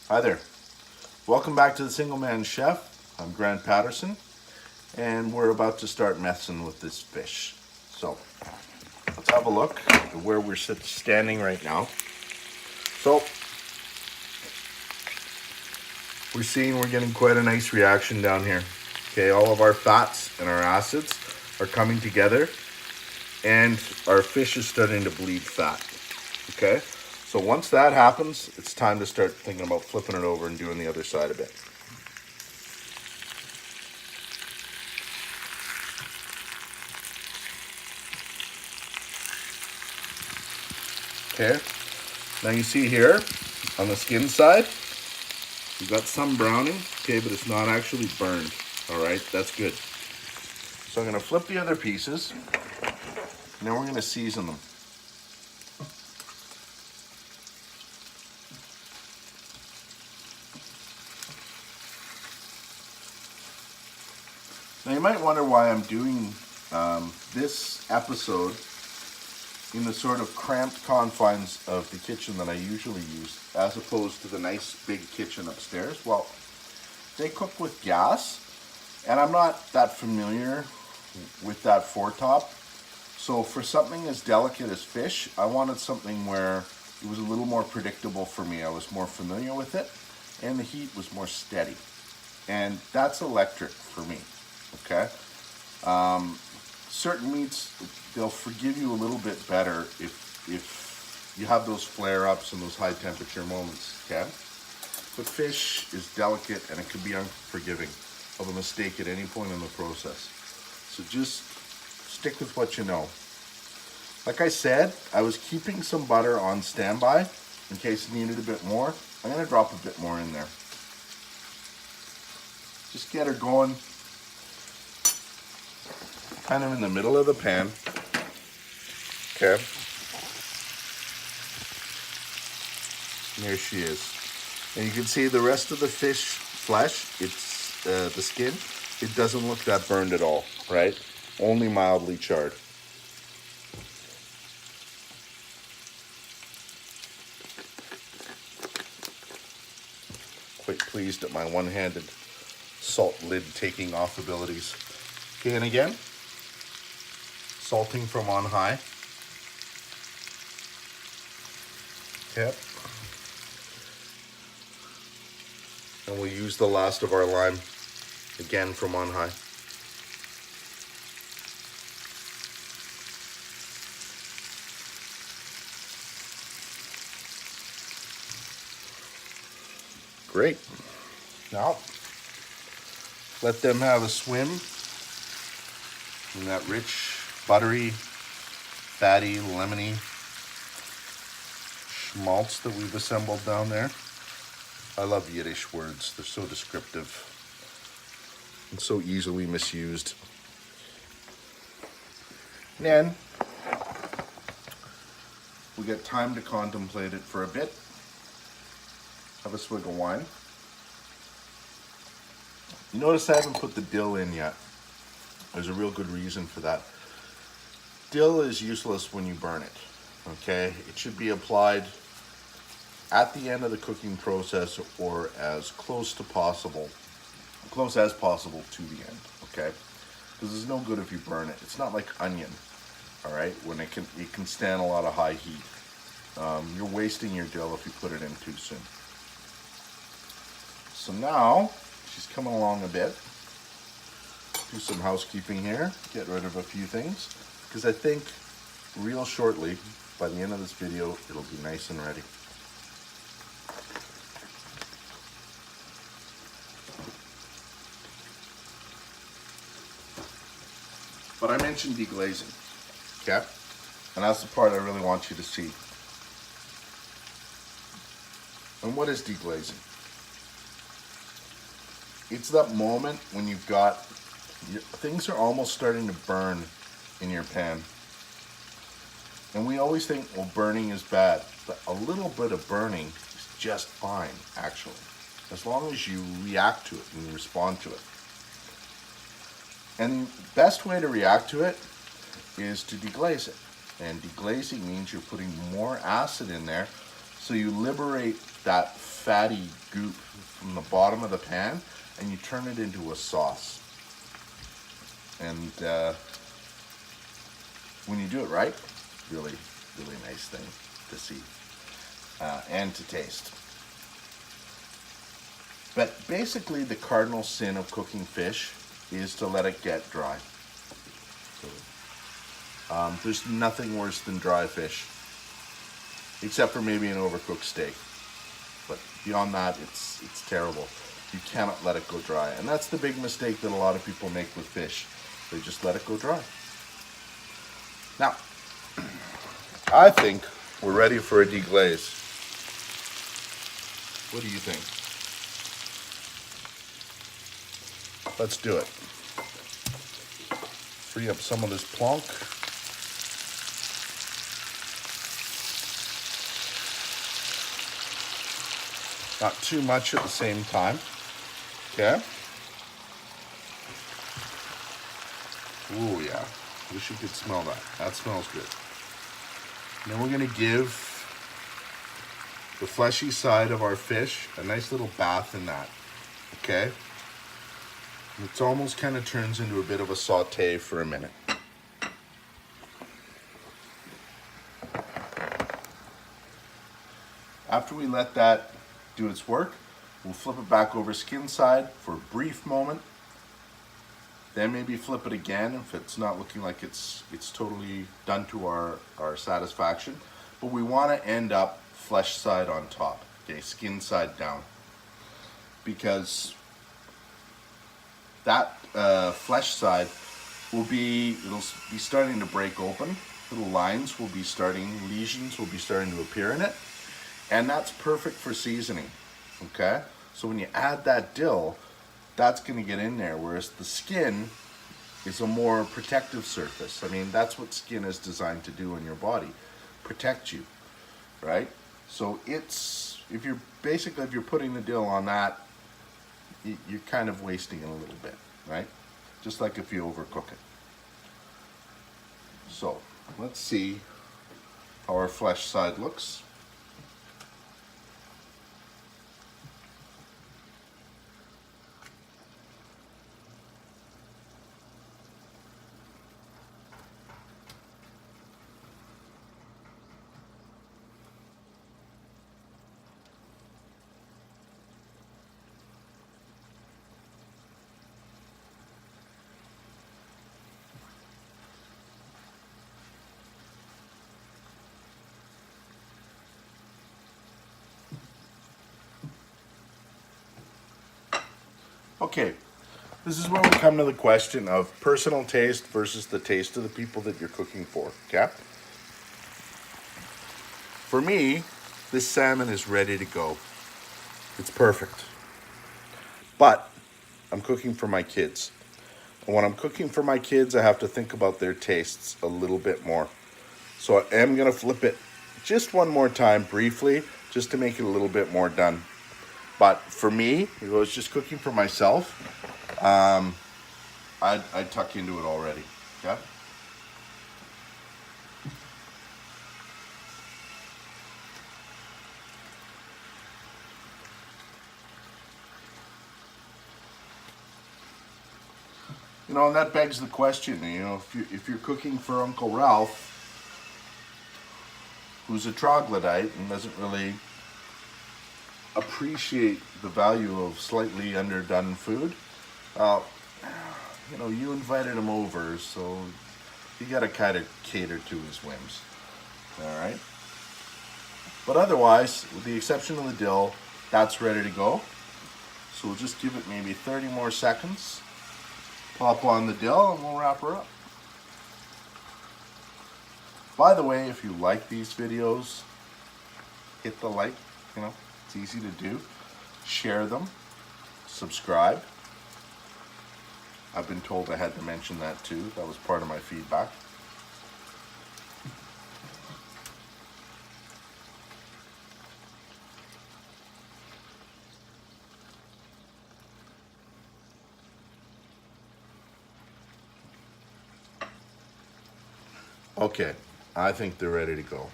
Hi there. Welcome back to the Single Man Chef. I'm Grant Patterson, and we're about to start messing with this fish. So let's have a look at where we're standing right now. So we're getting quite a nice reaction down here. Okay, all of our fats and our acids are coming together, and our fish is starting to bleed fat. Okay, so once that happens, it's time to start thinking about flipping it over and doing the other side of it. Okay, now you see here on the skin side, we've got some browning, okay, but it's not actually burned. All right, that's good. So I'm gonna flip the other pieces, and then we're gonna season them. Now you might wonder why I'm doing this episode in the sort of cramped confines of the kitchen that I usually use, as opposed to the nice big kitchen upstairs. Well, they cook with gas, and I'm not that familiar with that foretop. So for something as delicate as fish, I wanted something where it was a little more predictable for me. I was more familiar with it, and the heat was more steady. And that's electric for me, okay? Certain meats, they'll forgive you a little bit better if you have those flare-ups and those high temperature moments, okay? But fish is delicate, and it can be unforgiving of a mistake at any point in the process. So just stick with what you know. Like I said, I was keeping some butter on standby in case you needed a bit more. I'm gonna drop a bit more in there. Just get her going kind of in the middle of the pan. Okay. And there she is. And you can see the rest of the fish flesh, it's the skin, it doesn't look that burned at all, right? Only mildly charred. Quite pleased at my one-handed salt lid taking off abilities. Okay, and again, salting from on high. Okay. And we'll use the last of our lime again from on high. Great. Now, let them have a swim in that rich, buttery, fatty, lemony schmaltz that we've assembled down there. I love Yiddish words. They're so descriptive and so easily misused. And then we get time to contemplate it for a bit. Have a swig of wine. You notice I haven't put the dill in yet. There's a real good reason for that. Dill is useless when you burn it, okay? It should be applied at the end of the cooking process, or as close as possible to the end, okay? Because it's no good if you burn it. It's not like onion, all right? When it can stand a lot of high heat. You're wasting your dill if you put it in too soon. So now she's coming along a bit. Do some housekeeping here, get rid of a few things, because I think real shortly, by the end of this video, it'll be nice and ready. But I mentioned deglazing, okay? And that's the part I really want you to see. And what is deglazing? It's that moment when you've got, things are almost starting to burn in your pan. And we always think, well, burning is bad. But a little bit of burning is just fine, actually. As long as you react to it and you respond to it. And the best way to react to it is to deglaze it. And deglazing means you're putting more acid in there So you liberate that fatty goop from the bottom of the pan and you turn it into a sauce. And when you do it right, really, really nice thing to see and to taste. But basically the cardinal sin of cooking fish is to let it get dry. So, there's nothing worse than dry fish, except for maybe an overcooked steak. But beyond that, it's terrible. You cannot let it go dry. And that's the big mistake that a lot of people make with fish. They just let it go dry. Now, I think we're ready for a deglaze. What do you think? Let's do it. Free up some of this plonk. Not too much at the same time. Okay. Oh yeah. Wish you could smell that. That smells good. And then we're going to give the fleshy side of our fish a nice little bath in that. Okay. It almost kind of turns into a bit of a saute for a minute. After we let that do its work, we'll flip it back over skin side for a brief moment. Then maybe flip it again if it's not looking like it's totally done to our satisfaction. But we want to end up flesh side on top, okay, skin side down. Because that flesh side it'll be starting to break open. Little lines will be starting, lesions will be starting to appear in it. And that's perfect for seasoning, okay? So when you add that dill, that's gonna get in there, whereas the skin is a more protective surface. I mean, that's what skin is designed to do in your body, protect you, right? So if you're putting the dill on that, you're kind of wasting it a little bit, right? Just like if you overcook it. So let's see how our flesh side looks. Okay, this is where we come to the question of personal taste versus the taste of the people that you're cooking for, okay? For me, this salmon is ready to go. It's perfect. But I'm cooking for my kids. And when I'm cooking for my kids, I have to think about their tastes a little bit more. So I am gonna flip it just one more time briefly, just to make it a little bit more done. But for me, if I was just cooking for myself, I'd tuck into it already, okay? You know, and that begs the question, you know, if you're cooking for Uncle Ralph, who's a troglodyte and doesn't really appreciate the value of slightly underdone food, you know, you invited him over, so you gotta kind of cater to his whims, all right? But otherwise, with the exception of the dill, that's ready to go. So we'll just give it maybe 30 more seconds. Pop on the dill and we'll wrap her up. By the way, if you like these videos, hit the like, you know, it's easy to do. Share them, subscribe. I've been told I had to mention that too. That was part of my feedback. Okay, I think they're ready to go.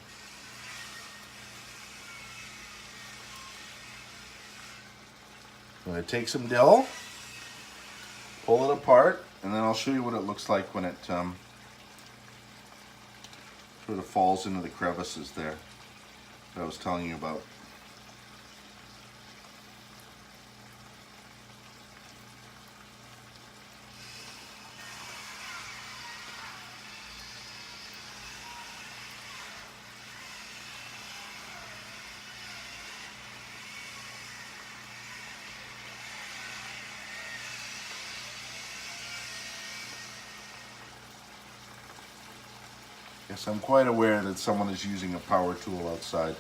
I'm going to take some dill, pull it apart, and then I'll show you what it looks like when it sort of falls into the crevices there that I was telling you about. Yes, I'm quite aware that someone is using a power tool outside.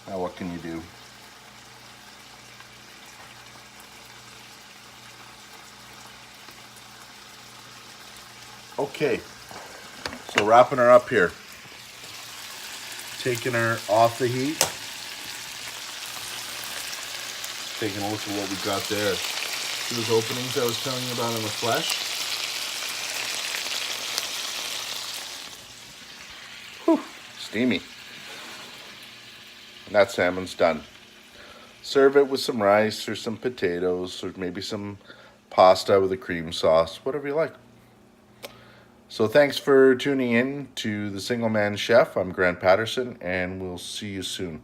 Now what can you do? Okay, so wrapping her up here. Taking her off the heat. Taking a look at what we got there. See those openings I was telling you about in the flesh? Whew, steamy. And that salmon's done. Serve it with some rice or some potatoes or maybe some pasta with a cream sauce, whatever you like. So thanks for tuning in to The Single Man Chef. I'm Grant Patterson, and we'll see you soon.